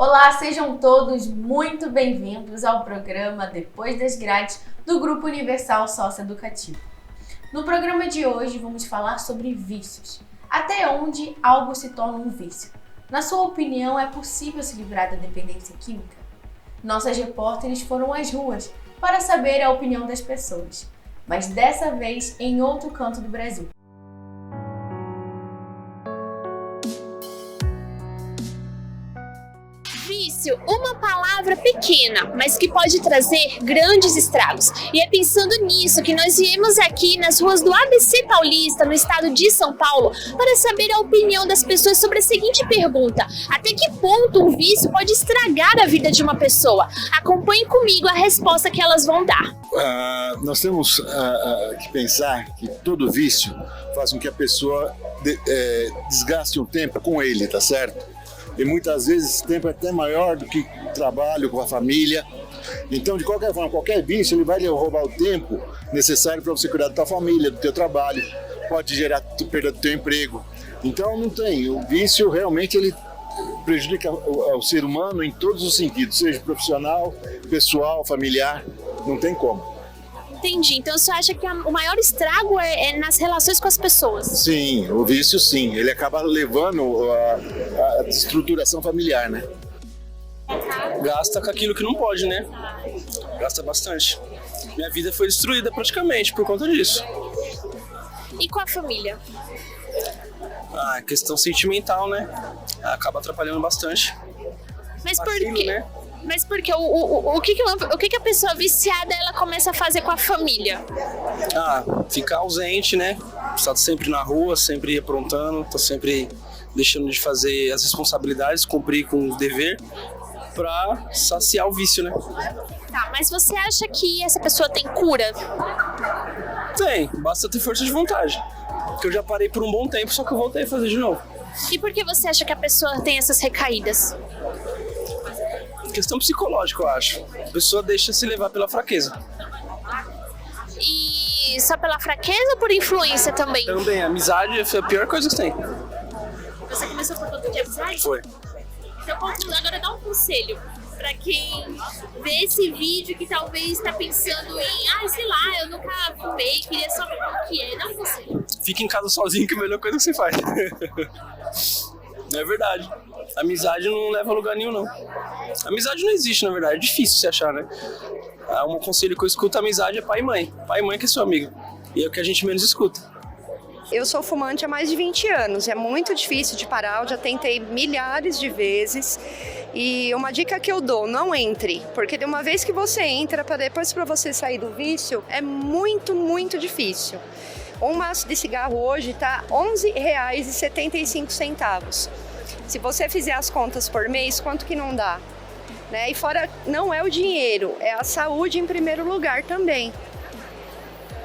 Olá, sejam todos muito bem-vindos ao programa Depois das Grades do Grupo Universal Socioeducativo. No programa de hoje vamos falar sobre vícios. Até onde algo se torna um vício? Na sua opinião, é possível se livrar da dependência química? Nossas repórteres foram às ruas para saber a opinião das pessoas, mas dessa vez em outro canto do Brasil. Vício, uma palavra pequena, mas que pode trazer grandes estragos. E é pensando nisso que nós viemos aqui nas ruas do ABC Paulista, no estado de São Paulo, para saber a opinião das pessoas sobre a seguinte pergunta: até que ponto um vício pode estragar a vida de uma pessoa? Acompanhe comigo a resposta que elas vão dar. Nós temos que pensar que todo vício faz com que a pessoa desgaste um tempo com ele, tá certo? E muitas vezes esse tempo é até maior do que o trabalho com a família. Então, de qualquer forma, qualquer vício, ele vai lhe roubar o tempo necessário para você cuidar da tua família, do teu trabalho, pode gerar perda do teu emprego. Então, não tem. O vício realmente ele prejudica o ser humano em todos os sentidos, seja profissional, pessoal, familiar, não tem como. Entendi. Então você acha que o maior estrago é nas relações com as pessoas? Sim, o vício sim. Ele acaba levando a destruturação familiar, né? Gasta com aquilo que não pode, né? Gasta bastante. Minha vida foi destruída praticamente por conta disso. E com a família? Questão sentimental, né? Acaba atrapalhando bastante. Mas por Vacilo, quê? né? Mas por quê? O que a pessoa viciada ela começa a fazer com a família? Ficar ausente, né? Está sempre na rua, sempre aprontando, tá sempre deixando de fazer as responsabilidades, cumprir com o dever para saciar o vício, né? Tá, mas você acha que essa pessoa tem cura? Tem, basta ter força de vontade. Porque eu já parei por um bom tempo, só que eu voltei a fazer de novo. E por que você acha que a pessoa tem essas recaídas? Questão psicológica, eu acho. A pessoa deixa se levar pela fraqueza. E só pela fraqueza ou por influência também? Também, a amizade foi a pior coisa que tem. Você começou por conta de amizade? Foi. Então agora dá um conselho pra quem vê esse vídeo que talvez tá pensando em sei lá, eu nunca fumei, queria só ver como que é. Dá um conselho. Fica em casa sozinho, que é a melhor coisa que você faz. Não é verdade. Amizade não leva a lugar nenhum, não. Amizade não existe, na verdade. É difícil se achar, né? Um conselho que eu escuto: amizade é pai e mãe. Pai e mãe que é seu amigo. E é o que a gente menos escuta. Eu sou fumante há mais de 20 anos. É muito difícil de parar. Eu já tentei milhares de vezes. E uma dica que eu dou: não entre. Porque de uma vez que você entra, depois para você sair do vício, é muito, muito difícil. Um maço de cigarro hoje está R$ 11,75. Se você fizer as contas por mês, quanto que não dá? Né? E fora, não é o dinheiro, é a saúde em primeiro lugar também.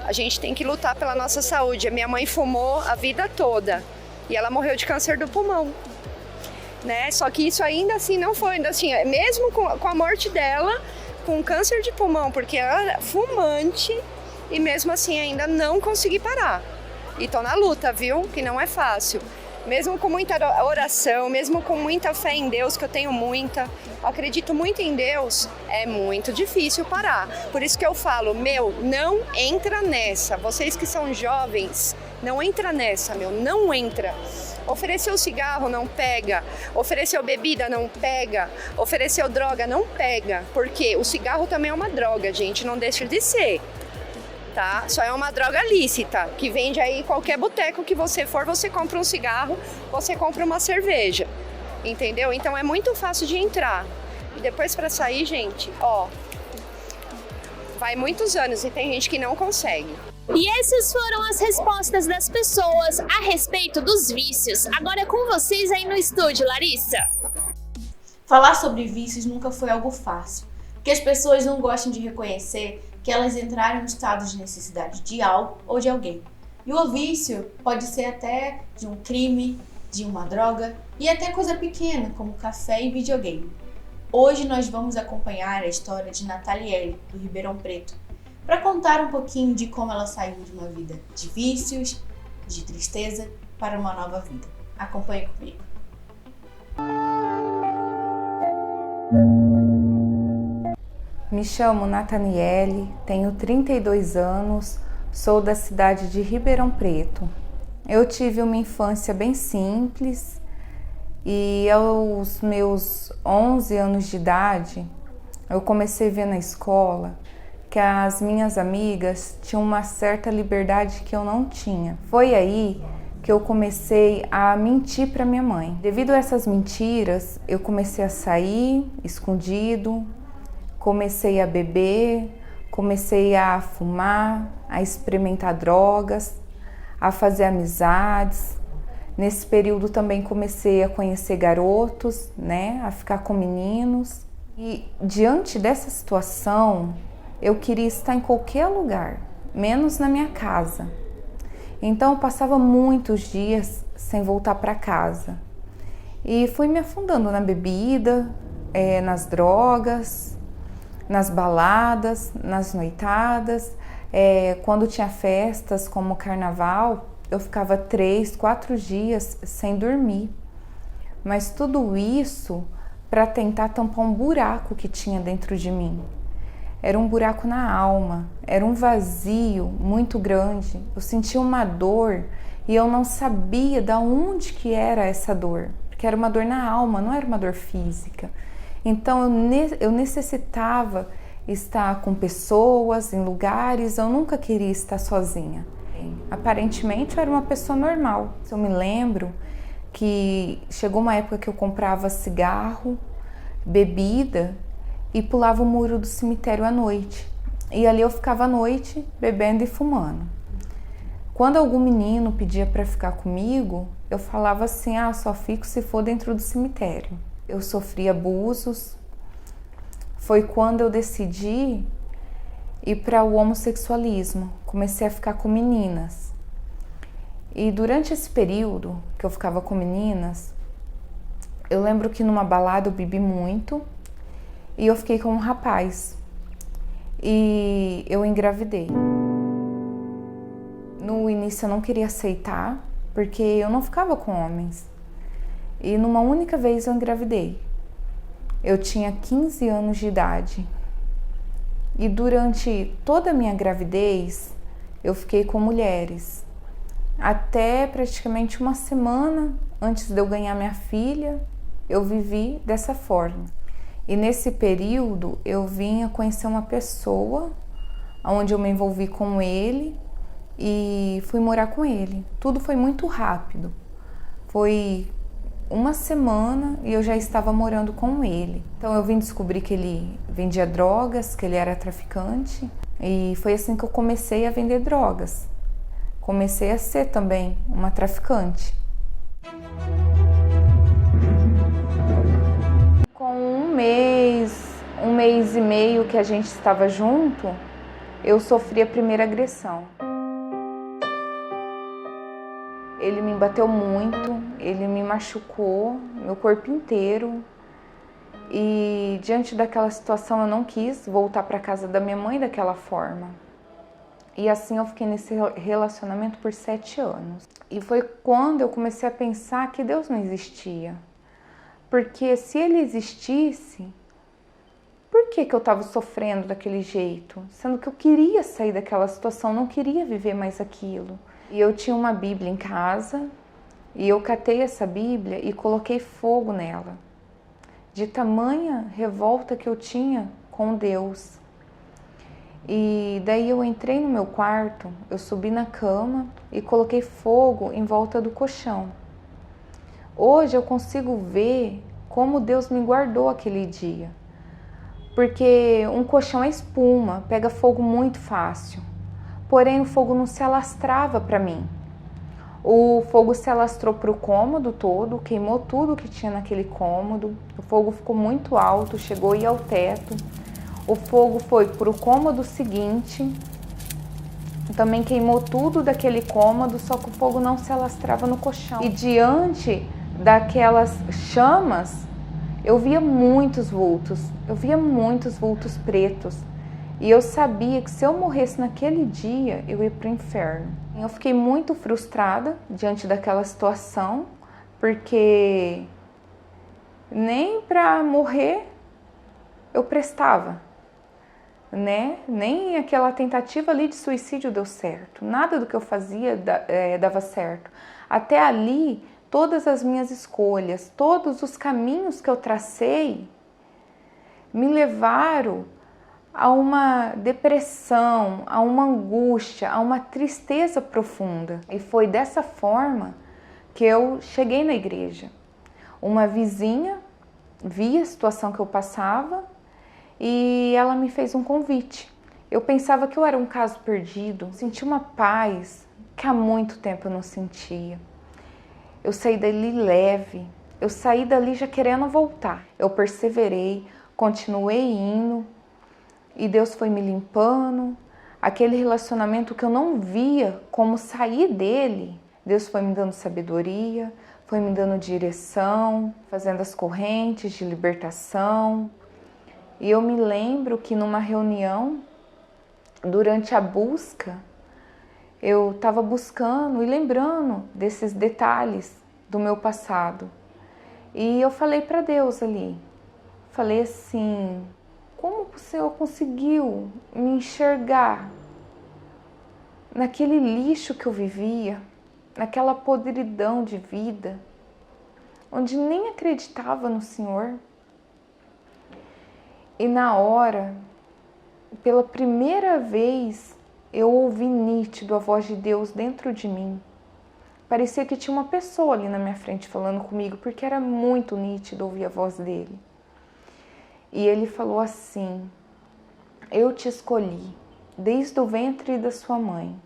A gente tem que lutar pela nossa saúde. A minha mãe fumou a vida toda e ela morreu de câncer do pulmão. Né? Só que isso ainda assim não foi, ainda assim, mesmo com a morte dela, com câncer de pulmão, porque ela era fumante e mesmo assim ainda não consegui parar. E tô na luta, viu? Que não é fácil. Mesmo com muita oração, mesmo com muita fé em Deus, que eu tenho muita, acredito muito em Deus, é muito difícil parar. Por isso que eu falo, não entra nessa. Vocês que são jovens, não entra nessa, não entra. Ofereceu cigarro, não pega. Ofereceu bebida, não pega. Ofereceu droga, não pega. Porque o cigarro também é uma droga, gente, não deixa de ser. Tá? Só é uma droga lícita, que vende aí em qualquer boteco que você for, você compra um cigarro, você compra uma cerveja, entendeu? Então é muito fácil de entrar. E depois para sair, gente, vai muitos anos e tem gente que não consegue. E essas foram as respostas das pessoas a respeito dos vícios. Agora é com vocês aí no estúdio, Larissa. Falar sobre vícios nunca foi algo fácil, porque as pessoas não gostam de reconhecer que elas entraram em estado de necessidade de algo ou de alguém. E o vício pode ser até de um crime, de uma droga e até coisa pequena, como café e videogame. Hoje nós vamos acompanhar a história de Nataliele, do Ribeirão Preto, para contar um pouquinho de como ela saiu de uma vida de vícios, de tristeza, para uma nova vida. Acompanhe comigo. Me chamo Nathaniele, tenho 32 anos, sou da cidade de Ribeirão Preto. Eu tive uma infância bem simples e aos meus 11 anos de idade eu comecei a ver na escola que as minhas amigas tinham uma certa liberdade que eu não tinha. Foi aí que eu comecei a mentir para minha mãe. Devido a essas mentiras, eu comecei a sair escondido, comecei a beber, comecei a fumar, a experimentar drogas, a fazer amizades. Nesse período também comecei a conhecer garotos, né, a ficar com meninos. E diante dessa situação, eu queria estar em qualquer lugar, menos na minha casa. Então eu passava muitos dias sem voltar para casa. E fui me afundando na bebida, nas drogas, nas baladas, nas noitadas. Quando tinha festas como o carnaval, eu ficava 3, 4 dias sem dormir. Mas tudo isso para tentar tampar um buraco que tinha dentro de mim. Era um buraco na alma, era um vazio muito grande. Eu sentia uma dor e eu não sabia de onde que era essa dor, porque era uma dor na alma, não era uma dor física. Então eu necessitava estar com pessoas, em lugares, eu nunca queria estar sozinha. Aparentemente eu era uma pessoa normal. Eu me lembro que chegou uma época que eu comprava cigarro, bebida e pulava o muro do cemitério à noite. E ali eu ficava à noite bebendo e fumando. Quando algum menino pedia para ficar comigo, eu falava assim, só fico se for dentro do cemitério. Eu sofri abusos. Foi quando eu decidi ir para o homossexualismo. Comecei a ficar com meninas. E durante esse período que eu ficava com meninas, eu lembro que numa balada eu bebi muito e eu fiquei com um rapaz. E eu engravidei. No início eu não queria aceitar, porque eu não ficava com homens. E numa única vez eu engravidei. Eu tinha 15 anos de idade. E durante toda a minha gravidez, eu fiquei com mulheres. Até praticamente uma semana antes de eu ganhar minha filha, eu vivi dessa forma. E nesse período, eu vim a conhecer uma pessoa, onde eu me envolvi com ele e fui morar com ele. Tudo foi muito rápido. Foi uma semana e eu já estava morando com ele. Então eu vim descobrir que ele vendia drogas, que ele era traficante. E foi assim que eu comecei a vender drogas. Comecei a ser também uma traficante. Com um mês e meio que a gente estava junto, eu sofri a primeira agressão. Ele me bateu muito, ele me machucou, meu corpo inteiro. E diante daquela situação eu não quis voltar para casa da minha mãe daquela forma. E assim eu fiquei nesse relacionamento por 7 anos. E foi quando eu comecei a pensar que Deus não existia. Porque se ele existisse, por que eu estava sofrendo daquele jeito? Sendo que eu queria sair daquela situação, não queria viver mais aquilo. E eu tinha uma Bíblia em casa, e eu catei essa Bíblia e coloquei fogo nela. De tamanha revolta que eu tinha com Deus. E daí eu entrei no meu quarto, eu subi na cama e coloquei fogo em volta do colchão. Hoje eu consigo ver como Deus me guardou aquele dia. Porque um colchão é espuma, pega fogo muito fácil. Porém o fogo não se alastrava para mim. O fogo se alastrou para o cômodo todo, queimou tudo que tinha naquele cômodo. O fogo ficou muito alto, chegou a ir ao teto. O fogo foi para o cômodo seguinte, também queimou tudo daquele cômodo, só que o fogo não se alastrava no colchão. E diante daquelas chamas, eu via muitos vultos pretos. E eu sabia que se eu morresse naquele dia, eu ia para o inferno. Eu fiquei muito frustrada diante daquela situação, porque nem para morrer eu prestava, né? Nem aquela tentativa ali de suicídio deu certo. Nada do que eu fazia dava certo. Até ali, todas as minhas escolhas, todos os caminhos que eu tracei me levaram a uma depressão, a uma angústia, a uma tristeza profunda. E foi dessa forma que eu cheguei na igreja. Uma vizinha via a situação que eu passava e ela me fez um convite. Eu pensava que eu era um caso perdido, senti uma paz que há muito tempo eu não sentia. Eu saí dali leve, eu saí dali já querendo voltar. Eu perseverei, continuei indo e Deus foi me limpando. Aquele relacionamento que eu não via como sair dele, Deus foi me dando sabedoria, foi me dando direção, fazendo as correntes de libertação. E eu me lembro que numa reunião, durante a busca, eu estava buscando e lembrando desses detalhes do meu passado. E eu falei para Deus ali, falei assim, como o Senhor conseguiu me enxergar naquele lixo que eu vivia, naquela podridão de vida, onde nem acreditava no Senhor? E na hora, pela primeira vez, eu ouvi nítido a voz de Deus dentro de mim. Parecia que tinha uma pessoa ali na minha frente falando comigo, porque era muito nítido ouvir a voz dele. E ele falou assim, eu te escolhi desde o ventre da sua mãe.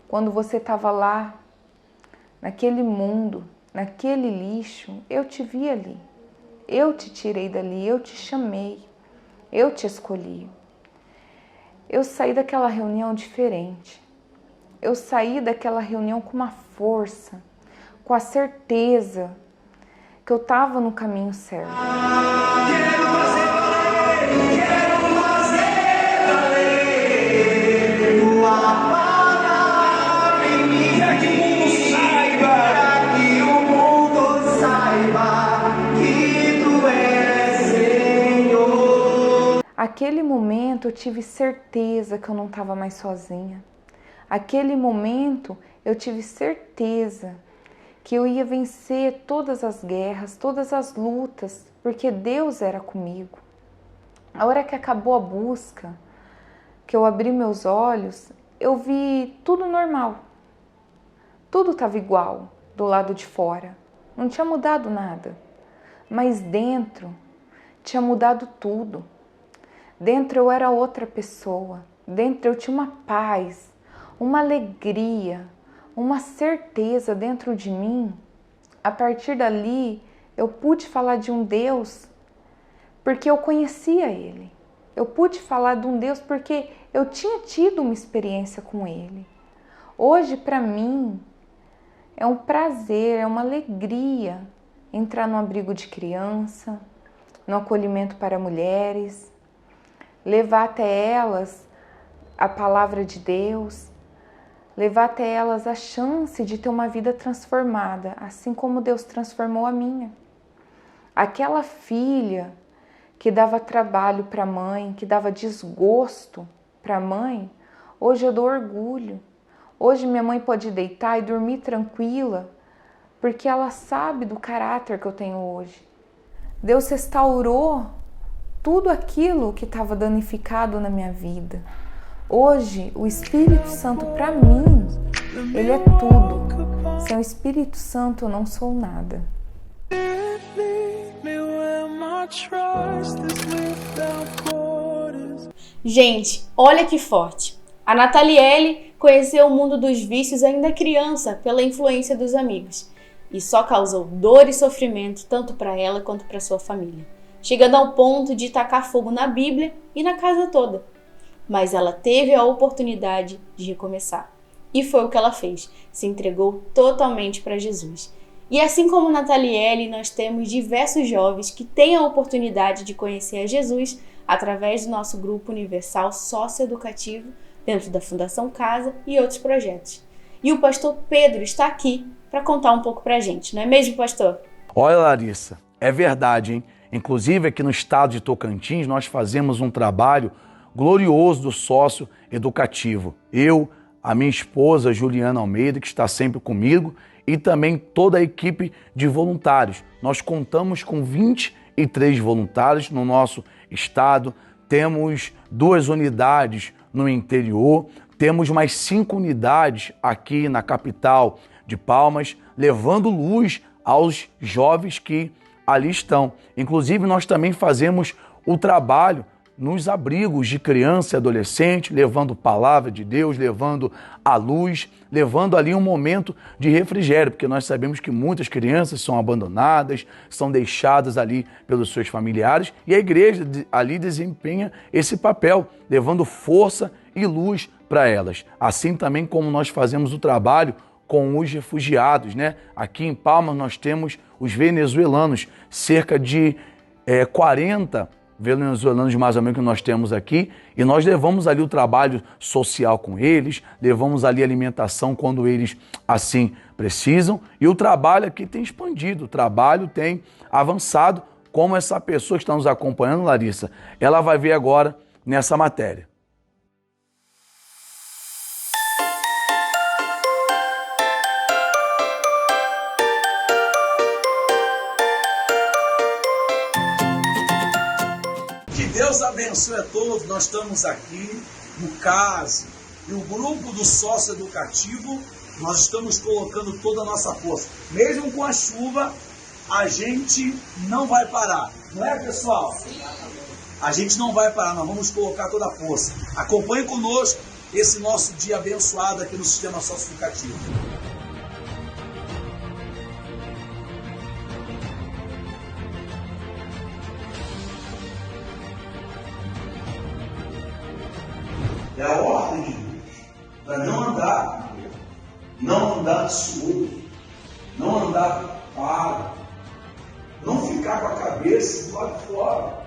Quando você estava lá, naquele mundo, naquele lixo, eu te vi ali. Eu te tirei dali, eu te chamei, eu te escolhi. Eu saí daquela reunião diferente. Eu saí daquela reunião com uma força, com a certeza que eu estava no caminho certo. Quero fazer valer tua palavra em mim. Quero que o mundo saiba que tu és Senhor. Aquele momento eu tive certeza que eu não estava mais sozinha. Aquele momento eu tive certeza que eu ia vencer todas as guerras, todas as lutas, porque Deus era comigo. A hora que acabou a busca, que eu abri meus olhos, eu vi tudo normal. Tudo estava igual do lado de fora. Não tinha mudado nada. Mas dentro tinha mudado tudo. Dentro eu era outra pessoa. Dentro eu tinha uma paz, uma alegria, uma certeza dentro de mim. A partir dali, eu pude falar de um Deus porque eu conhecia Ele. Eu pude falar de um Deus porque eu tinha tido uma experiência com Ele. Hoje, para mim, é um prazer, é uma alegria entrar no abrigo de criança, no acolhimento para mulheres, levar até elas a palavra de Deus, levar até elas a chance de ter uma vida transformada, assim como Deus transformou a minha. Aquela filha que dava trabalho para a mãe, que dava desgosto para a mãe, hoje eu dou orgulho. Hoje minha mãe pode deitar e dormir tranquila, porque ela sabe do caráter que eu tenho hoje. Deus restaurou tudo aquilo que estava danificado na minha vida. Hoje, o Espírito Santo, para mim, ele é tudo. Sem o Espírito Santo, eu não sou nada. Gente, olha que forte. A Nataliele conheceu o mundo dos vícios ainda criança pela influência dos amigos. E só causou dor e sofrimento tanto para ela quanto para sua família, chegando ao ponto de tacar fogo na Bíblia e na casa toda. Mas ela teve a oportunidade de recomeçar. E foi o que ela fez, se entregou totalmente para Jesus. E assim como Nataliele, nós temos diversos jovens que têm a oportunidade de conhecer a Jesus através do nosso grupo universal socioeducativo dentro da Fundação Casa e outros projetos. E o pastor Pedro está aqui para contar um pouco para a gente, não é mesmo, pastor? Olha, Larissa, É verdade, hein? Inclusive aqui no estado de Tocantins nós fazemos um trabalho glorioso do sócio educativo. Eu, a minha esposa Juliana Almeida, que está sempre comigo, e também toda a equipe de voluntários. Nós contamos com 23 voluntários no nosso estado, temos 2 unidades no interior, temos mais 5 unidades aqui na capital de Palmas, levando luz aos jovens que ali estão. Inclusive, nós também fazemos o trabalho nos abrigos de criança e adolescente, levando palavra de Deus, levando a luz, levando ali um momento de refrigério, porque nós sabemos que muitas crianças são abandonadas, são deixadas ali pelos seus familiares, e a igreja ali desempenha esse papel, levando força e luz para elas. Assim também como nós fazemos o trabalho com os refugiados, né? Aqui em Palmas nós temos os venezuelanos, cerca de 40 venezuelanos mais ou menos que nós temos aqui, e nós levamos ali o trabalho social com eles, levamos ali alimentação quando eles assim precisam, e o trabalho aqui tem expandido, o trabalho tem avançado, como essa pessoa que está nos acompanhando, Larissa, ela vai ver agora nessa matéria. Deus abençoe a todos. Nós estamos aqui no CASE e o grupo do sócio educativo, nós estamos colocando toda a nossa força. Mesmo com a chuva, a gente não vai parar. Não é, pessoal? A gente não vai parar, nós vamos colocar toda a força. Acompanhe conosco esse nosso dia abençoado aqui no Sistema Socioeducativo. É a ordem de Deus, para não andar com medo, não andar surdo, não andar parado, não ficar com a cabeça do lado de fora.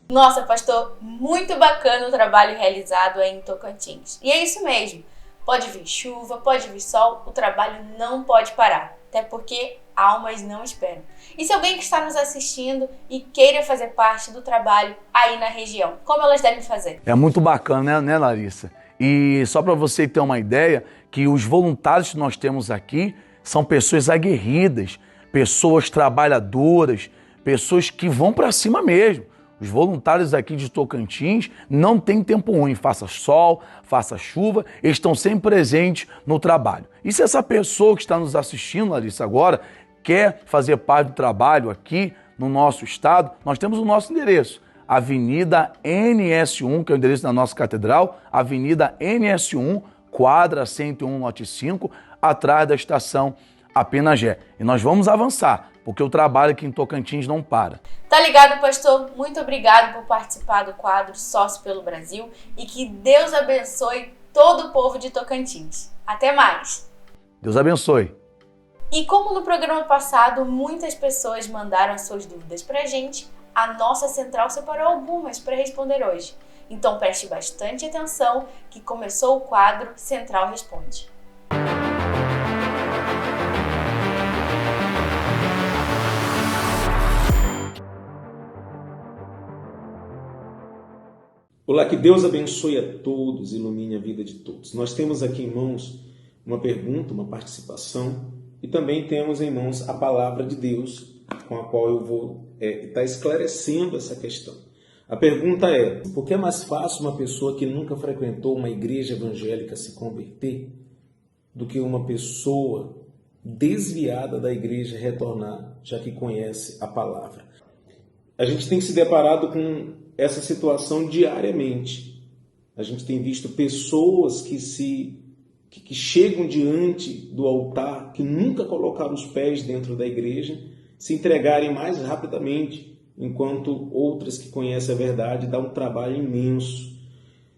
Nossa, pastor, muito bacana o trabalho realizado aí em Tocantins. E é isso mesmo, pode vir chuva, pode vir sol, o trabalho não pode parar, até porque almas não esperam. E se alguém que está nos assistindo e queira fazer parte do trabalho aí na região, como elas devem fazer? É muito bacana, né, Larissa? E só para você ter uma ideia, que os voluntários que nós temos aqui são pessoas aguerridas, pessoas trabalhadoras, pessoas que vão para cima mesmo. Os voluntários aqui de Tocantins não têm tempo ruim, faça sol, faça chuva, eles estão sempre presentes no trabalho. E se essa pessoa que está nos assistindo, Larissa, agora, quer fazer parte do trabalho aqui no nosso estado, nós temos o nosso endereço, Avenida NS1, que é o endereço da nossa catedral, Avenida NS1, quadra 101, lote 5, atrás da estação Apenagé. E nós vamos avançar, porque o trabalho aqui em Tocantins não para. Tá ligado, pastor? Muito obrigado por participar do quadro Sócio pelo Brasil e que Deus abençoe todo o povo de Tocantins. Até mais! Deus abençoe! E como no programa passado muitas pessoas mandaram as suas dúvidas pra gente, a nossa central separou algumas para responder hoje. Então preste bastante atenção que começou o quadro Central Responde. Olá, que Deus abençoe a todos, ilumine a vida de todos. Nós temos aqui em mãos uma pergunta, uma participação, e também temos em mãos a palavra de Deus, com a qual eu vou estar esclarecendo essa questão. A pergunta é: por que é mais fácil uma pessoa que nunca frequentou uma igreja evangélica se converter do que uma pessoa desviada da igreja retornar, já que conhece a palavra? A gente tem se deparado com essa situação diariamente. A gente tem visto pessoas que chegam diante do altar, que nunca colocaram os pés dentro da igreja se entregarem mais rapidamente, enquanto outras que conhecem a verdade dá um trabalho imenso.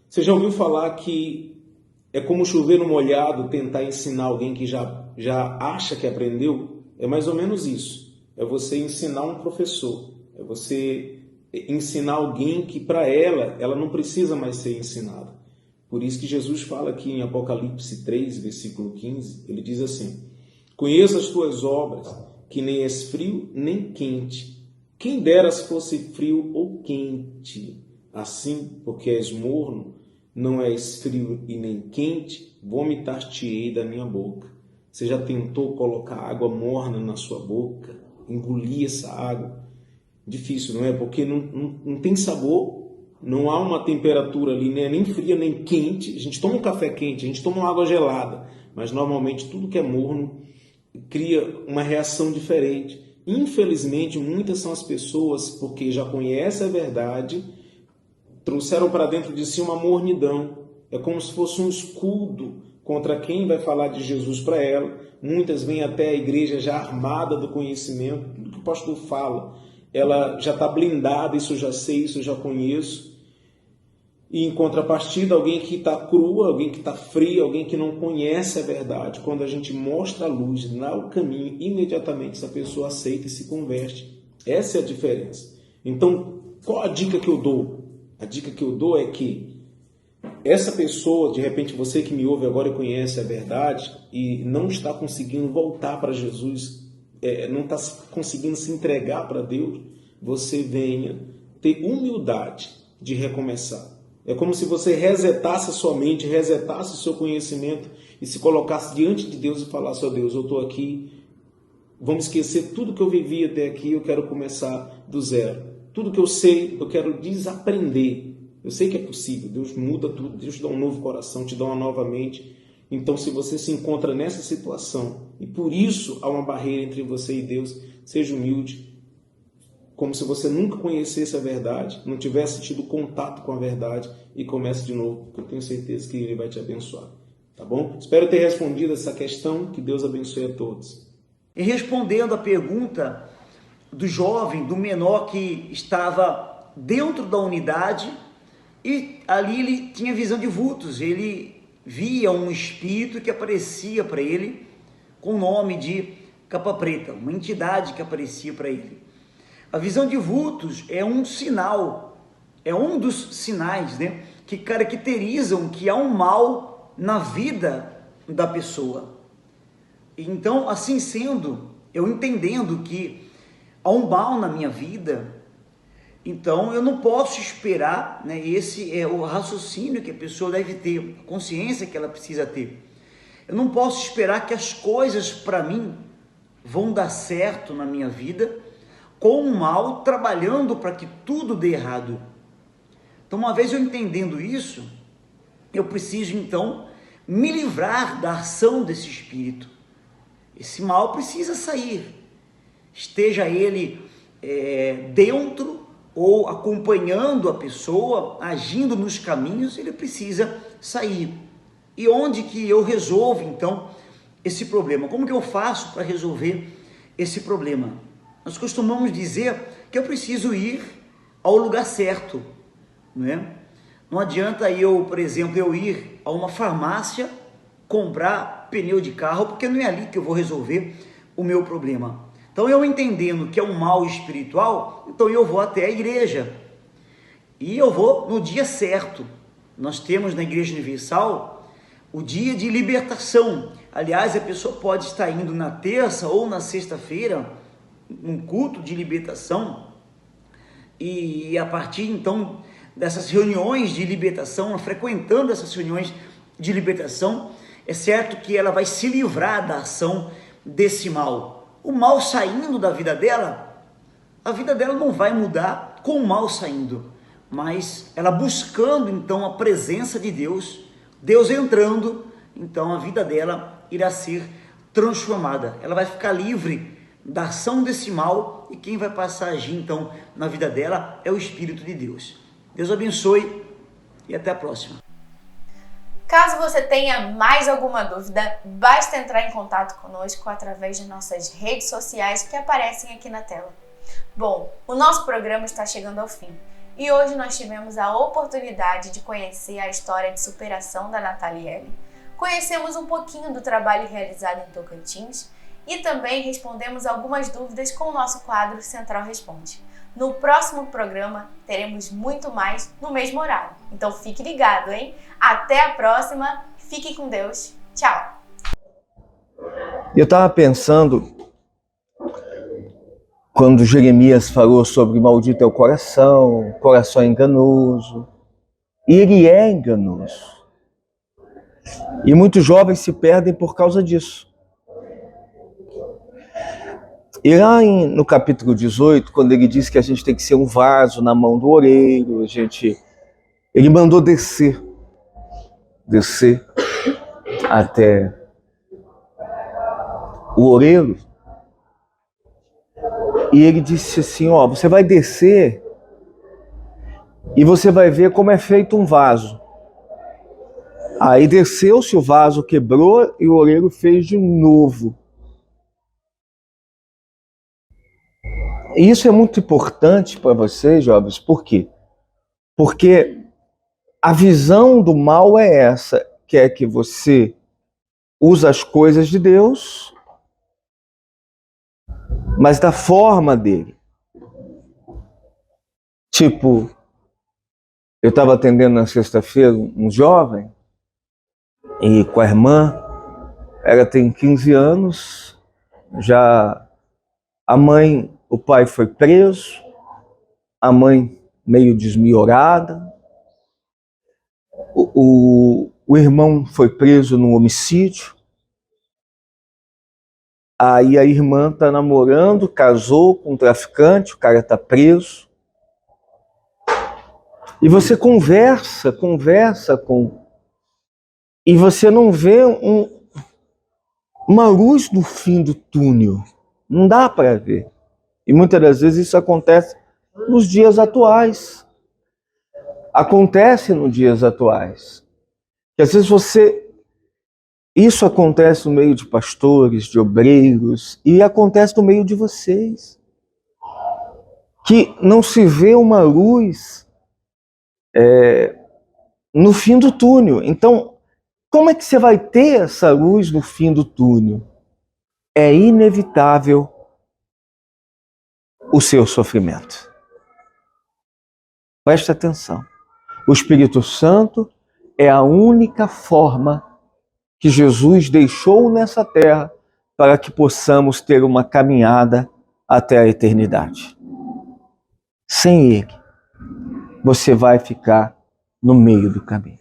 Você já ouviu falar que é como chover no molhado tentar ensinar alguém que já acha que aprendeu? É mais ou menos isso. É você ensinar um professor. É você ensinar alguém que para ela não precisa mais ser ensinada. Por isso que Jesus fala aqui em Apocalipse 3, versículo 15, ele diz assim: conheço as tuas obras, que nem és frio nem quente. Quem dera se fosse frio ou quente. Assim, porque és morno, não és frio e nem quente, vomitar-te-ei da minha boca. Você já tentou colocar água morna na sua boca? Engolir essa água? Difícil, não é? Porque não tem sabor, não há uma temperatura ali, né? Nem fria nem quente. A gente toma um café quente, a gente toma uma água gelada, mas normalmente tudo que é morno cria uma reação diferente. Infelizmente, muitas são as pessoas, porque já conhecem a verdade, trouxeram para dentro de si uma mornidão. É como se fosse um escudo contra quem vai falar de Jesus para ela. Muitas vêm até a igreja já armada do conhecimento, tudo que o pastor fala, ela já está blindada, isso eu já sei, isso eu já conheço. E em contrapartida, alguém que está crua, alguém que está fria, alguém que não conhece a verdade, quando a gente mostra a luz, dá o caminho, imediatamente essa pessoa aceita e se converte. Essa é a diferença. Então, qual a dica que eu dou? A dica que eu dou é que essa pessoa, de repente você que me ouve agora e conhece a verdade e não está conseguindo voltar para Jesus, não está conseguindo se entregar para Deus, você venha ter humildade de recomeçar. É como se você resetasse a sua mente, resetasse o seu conhecimento e se colocasse diante de Deus e falasse: ó Deus, eu estou aqui, vamos esquecer tudo que eu vivi até aqui, eu quero começar do zero. Tudo que eu sei, eu quero desaprender. Eu sei que é possível, Deus muda tudo, Deus te dá um novo coração, te dá uma nova mente. Então, se você se encontra nessa situação e por isso há uma barreira entre você e Deus, seja humilde, como se você nunca conhecesse a verdade, não tivesse tido contato com a verdade, e comece de novo, porque eu tenho certeza que Ele vai te abençoar. Tá bom? Espero ter respondido essa questão, que Deus abençoe a todos. E respondendo a pergunta do jovem, do menor que estava dentro da unidade, e ali ele tinha visão de vultos, ele via um espírito que aparecia para ele com o nome de Capa Preta, uma entidade que aparecia para ele. A visão de vultos é um sinal, é um dos sinais, né, que caracterizam que há um mal na vida da pessoa. Então, assim sendo, eu entendendo que há um mal na minha vida, então eu não posso esperar, né, esse é o raciocínio que a pessoa deve ter, a consciência que ela precisa ter. Eu não posso esperar que as coisas para mim vão dar certo na minha vida com o mal trabalhando para que tudo dê errado. Então, uma vez eu entendendo isso, eu preciso então me livrar da ação desse espírito. Esse mal precisa sair, esteja ele dentro ou acompanhando a pessoa, agindo nos caminhos, ele precisa sair. E onde que eu resolvo então esse problema? Como que eu faço para resolver esse problema? Nós costumamos dizer que eu preciso ir ao lugar certo, não é? Não adianta eu, por exemplo, eu ir a uma farmácia comprar pneu de carro, porque não é ali que eu vou resolver o meu problema. Então, eu entendendo que é um mal espiritual, então eu vou até a igreja e eu vou no dia certo. Nós temos na Igreja Universal o dia de libertação. Aliás, a pessoa pode estar indo na terça ou na sexta-feira, um culto de libertação, e a partir então dessas reuniões de libertação, frequentando essas reuniões de libertação, é certo que ela vai se livrar da ação desse mal. O mal saindo da vida dela, a vida dela não vai mudar com o mal saindo, mas ela buscando então a presença de Deus, Deus entrando, então a vida dela irá ser transformada, ela vai ficar livre da ação desse mal, e quem vai passar a agir então na vida dela é o Espírito de Deus. Deus abençoe e até a próxima. Caso você tenha mais alguma dúvida, basta entrar em contato conosco através de nossas redes sociais que aparecem aqui na tela. Bom, o nosso programa está chegando ao fim e hoje nós tivemos a oportunidade de conhecer a história de superação da Nataliele. Conhecemos um pouquinho do trabalho realizado em Tocantins e também respondemos algumas dúvidas com o nosso quadro Central Responde. No próximo programa teremos muito mais no mesmo horário. Então fique ligado, hein? Até a próxima, fique com Deus, tchau! Eu estava pensando, quando Jeremias falou sobre maldito é o coração é enganoso, e ele é enganoso. E muitos jovens se perdem por causa disso. E lá no capítulo 18, quando ele diz que a gente tem que ser um vaso na mão do orelho, ele mandou descer até o orelho, e ele disse assim, ó, você vai descer e você vai ver como é feito um vaso. Aí desceu-se, o vaso quebrou e o orelho fez de novo. E isso é muito importante para vocês, jovens, por quê? Porque a visão do mal é essa, que é que você usa as coisas de Deus, mas da forma dele. Tipo, eu estava atendendo na sexta-feira um jovem, e com a irmã, ela tem 15 anos, já a mãe, o pai foi preso, a mãe meio desmiorada, o irmão foi preso num homicídio, aí a irmã está namorando, casou com um traficante, o cara está preso, e você conversa com... E você não vê uma luz no fim do túnel. Não dá para ver. E muitas das vezes isso acontece nos dias atuais. Acontece nos dias atuais. E às vezes isso acontece no meio de pastores, de obreiros, e acontece no meio de vocês. Que não se vê uma luz no fim do túnel. Então, como é que você vai ter essa luz no fim do túnel? É inevitável o seu sofrimento. Preste atenção. O Espírito Santo é a única forma que Jesus deixou nessa terra para que possamos ter uma caminhada até a eternidade. Sem Ele, você vai ficar no meio do caminho.